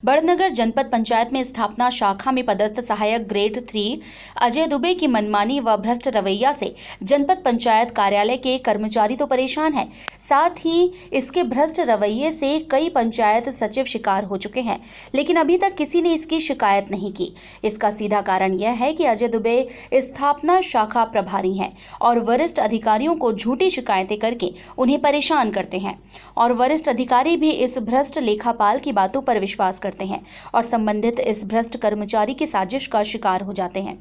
बड़नगर जनपद पंचायत में स्थापना शाखा में पदस्थ सहायक ग्रेड 3 अजय दुबे की मनमानी व भ्रष्ट रवैया से जनपद पंचायत कार्यालय के कर्मचारी तो परेशान हैं, साथ ही इसके भ्रष्ट रवैये से कई पंचायत सचिव शिकार हो चुके हैं, लेकिन अभी तक किसी ने इसकी शिकायत नहीं की। इसका सीधा कारण यह है कि अजय दुबे स्थापना शाखा प्रभारी हैं और वरिष्ठ अधिकारियों को झूठी शिकायतें करके उन्हें परेशान करते हैं और वरिष्ठ अधिकारी भी इस भ्रष्ट लेखापाल की बातों पर विश्वास करते हैं और संबंधित इस भ्रष्ट कर्मचारी की साजिश का शिकार हो जाते हैं।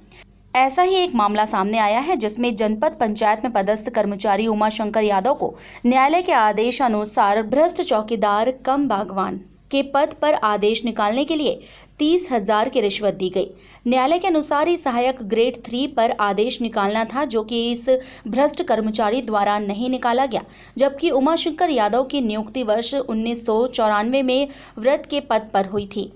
ऐसा ही एक मामला सामने आया है जिसमें जनपद पंचायत में पदस्थ कर्मचारी उमाशंकर यादव को न्यायालय के आदेश अनुसार भ्रष्ट चौकीदार कम बागवान के पद पर आदेश निकालने के लिए 30,000 की रिश्वत दी गई। न्यायालय के अनुसार ही सहायक ग्रेड 3 पर आदेश निकालना था, जो कि इस भ्रष्ट कर्मचारी द्वारा नहीं निकाला गया, जबकि उमाशंकर यादव की नियुक्ति वर्ष 1994 में व्रत के पद पर हुई थी।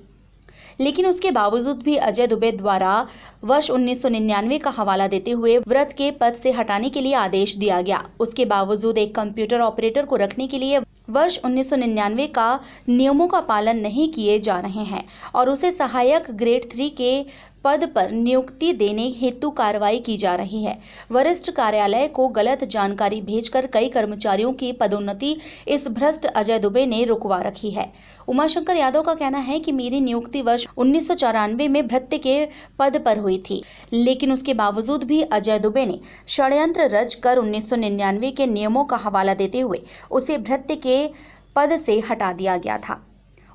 लेकिन उसके बावजूद भी अजय दुबे द्वारा वर्ष 1999 का हवाला देते हुए व्रत के पद से हटाने के लिए आदेश दिया गया। उसके बावजूद एक कंप्यूटर ऑपरेटर को रखने के लिए वर्ष 1999 का नियमों का पालन नहीं किए जा रहे हैं और उसे सहायक ग्रेड 3 के पद पर नियुक्ति देने हेतु कार्रवाई की जा रही है। वरिष्ठ कार्यालय को गलत जानकारी भेजकर कई कर्मचारियों की पदोन्नति इस भ्रष्ट अजय दुबे ने रुकवा रखी है। उमाशंकर यादव का कहना है कि मेरी नियुक्ति वर्ष 1994 में भृत्य के पद पर हुई थी, लेकिन उसके बावजूद भी अजय दुबे ने षड्यंत्र रच कर 1999 के नियमों का हवाला देते हुए उसे भृत्य के पद से हटा दिया गया था।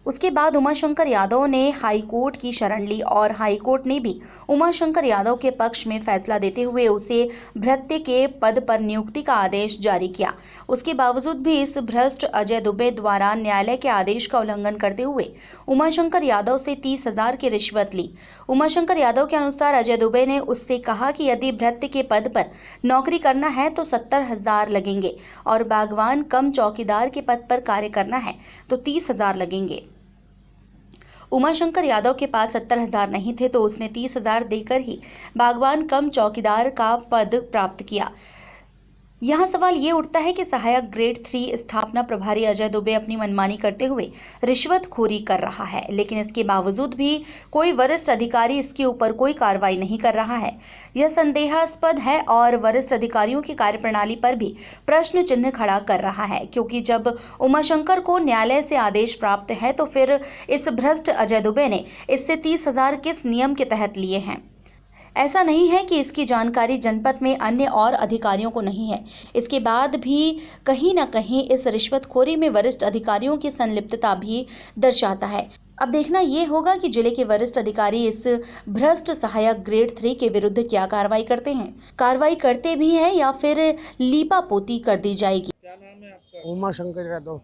उसके बाद उमाशंकर यादव ने हाई कोर्ट की शरण ली और हाई कोर्ट ने भी उमाशंकर यादव के पक्ष में फैसला देते हुए उसे भृत्य के पद पर नियुक्ति का आदेश जारी किया। उसके बावजूद भी इस भ्रष्ट अजय दुबे द्वारा न्यायालय के आदेश का उल्लंघन करते हुए उमाशंकर यादव से 30,000 की रिश्वत ली। उमाशंकर यादव के अनुसार अजय दुबे ने उससे कहा कि यदि भृत्य के पद पर नौकरी करना है तो 70,000 लगेंगे और बागवान कम चौकीदार के पद पर कार्य करना है तो 30,000 लगेंगे। उमाशंकर यादव के पास 70,000 नहीं थे तो उसने 30,000 देकर ही बागवान कम चौकीदार का पद प्राप्त किया। यहाँ सवाल ये उठता है कि सहायक ग्रेड 3 स्थापना प्रभारी अजय दुबे अपनी मनमानी करते हुए रिश्वतखोरी कर रहा है, लेकिन इसके बावजूद भी कोई वरिष्ठ अधिकारी इसके ऊपर कोई कार्रवाई नहीं कर रहा है। यह संदेहास्पद है और वरिष्ठ अधिकारियों की कार्यप्रणाली पर भी प्रश्न चिन्ह खड़ा कर रहा है, क्योंकि जब उमाशंकर को न्यायालय से आदेश प्राप्त है तो फिर इस भ्रष्ट अजय दुबे ने इससे 30,000 किस नियम के तहत लिए हैं। ऐसा नहीं है कि इसकी जानकारी जनपद में अन्य और अधिकारियों को नहीं है। इसके बाद भी कहीं न कहीं इस रिश्वतखोरी में वरिष्ठ अधिकारियों की संलिप्तता भी दर्शाता है। अब देखना ये होगा कि जिले के वरिष्ठ अधिकारी इस भ्रष्ट सहायक ग्रेड 3 के विरुद्ध क्या कार्रवाई करते हैं, कार्रवाई करते भी हैं या फिर लीपापोती कर दी जाएगी। क्या नाम है आपका? उमाशंकर यादव।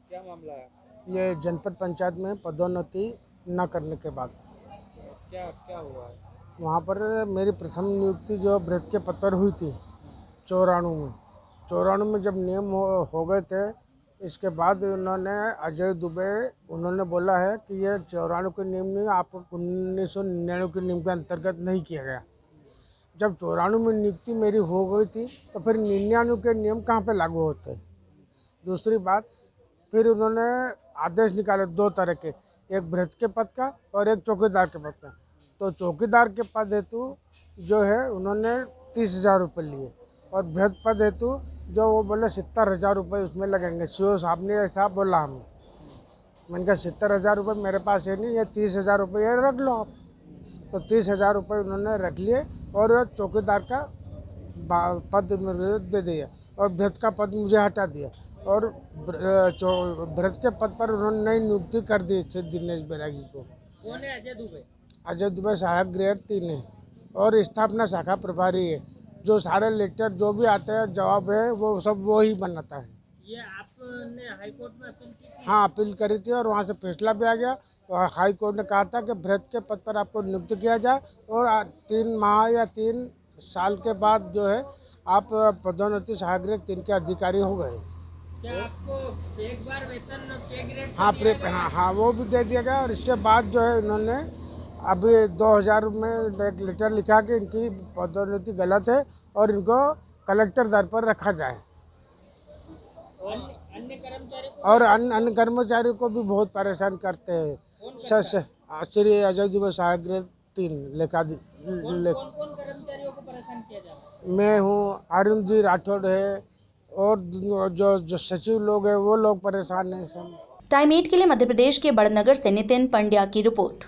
क्या मामला है? ये जनपद पंचायत में पदोन्नति न करने के बाद क्या क्या हुआ है? वहाँ पर मेरी प्रथम नियुक्ति जो भृत्य के पद पर हुई थी 94 में जब नियम हो गए थे, इसके बाद उन्होंने अजय दुबे उन्होंने बोला है कि ये 94 के नियम नहीं, आप 1999 के नियम के अंतर्गत नहीं किया गया। जब 94 में नियुक्ति मेरी हो गई थी तो फिर 99 के नियम कहाँ पे लागू होते हैं। दूसरी बात, फिर उन्होंने आदेश निकाले 2 तरह के, एक भृत्य के पद का और एक चौकीदार के पद का। तो चौकीदार के पद हेतु जो है उन्होंने 30,000 रुपये लिए और भृत्य पद हेतु जो वो बोले 70,000 रुपये उसमें लगेंगे। सीओ साहब ने ऐसा बोला हमें। मैंने कहा 70,000 रुपये मेरे पास है नहीं, ये 30,000 रुपये ये रख लो आप। तो 30,000 रुपये उन्होंने रख लिए और चौकीदार का पद मुझे दे दिया और भृत्य का पद मुझे हटा दिया और भृत्य के पद पर उन्होंने नई नियुक्ति कर दी थी दिनेश बैरागी को। कौन है अजय दुबे? अजय दुबे सहायक ग्रेड 3 है और स्थापना शाखा प्रभारी है। जो सारे लेटर जो भी आते हैं जवाब है वो सब वो ही बनाता है। ये आपने हाई कोर्ट में अपील की थी? हाँ, अपील करी थी और वहाँ से फैसला भी आ गया। तो हाई कोर्ट ने कहा था कि भृत्य के पद पर आपको नियुक्त किया जाए और 3 माह या 3 साल के बाद जो है आप पदोन्नति सहायक ग्रेड 3 के अधिकारी हो गए। क्या आपको एक बार वेतन पे ग्रेड? हाँ, वो भी दे दिया गया और इसके बाद जो है उन्होंने अभी 2000 में एक लेटर लिखा कि इनकी पदोन्नति गलत है और इनको कलेक्टर दर पर रखा जाए। अन्य कर्मचारी को और अन्य कर्मचारियों को भी बहुत परेशान करते हैं। श्री अजय दुबे सहायक ग्रेड 3 लेखा कौन कौन कर्मचारियों को परेशान किया जा रहा है? मैं हूँ, अरुण जी राठौड़ है और जो सचिव लोग हैं वो लोग परेशान हैं सब। टाइम 8 के लिए मध्य प्रदेश के बड़नगर से नितिन पंड्या की रिपोर्ट।